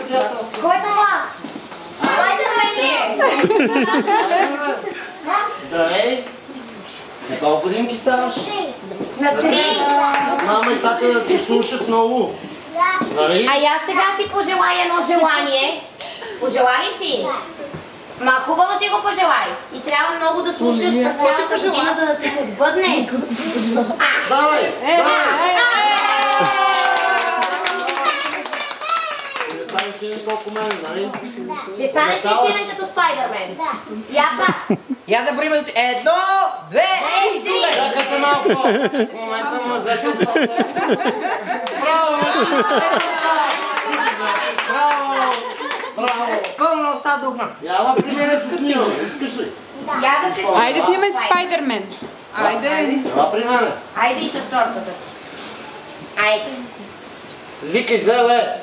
приятел. Кой е това? Спайдермен е! Здравей! На колко годинки ставаш? На 3. Мама и тата да те слушат много. Нали? А аз сега си пожелая едно желание. Пожелали си? Ма хубаво си го пожелай. И трябва много да слушаш през цялата година, за да ти се сбъдне. Давай! Ще станеш силен колко мен, нали? Ще станеш ли силен като Спайдермен? Я пак. Я да броим едно, две и друга. Чакайте малко! В момента му взете от това. Браво! Браво! Браво! Пълна уста духна. Яла при мене се снимам, искаш ли? Я да се снимам. Айде снимай Спайдермен. Айде. Яла при мене. Айде и с тортата. Айде. Звикай, Зеле!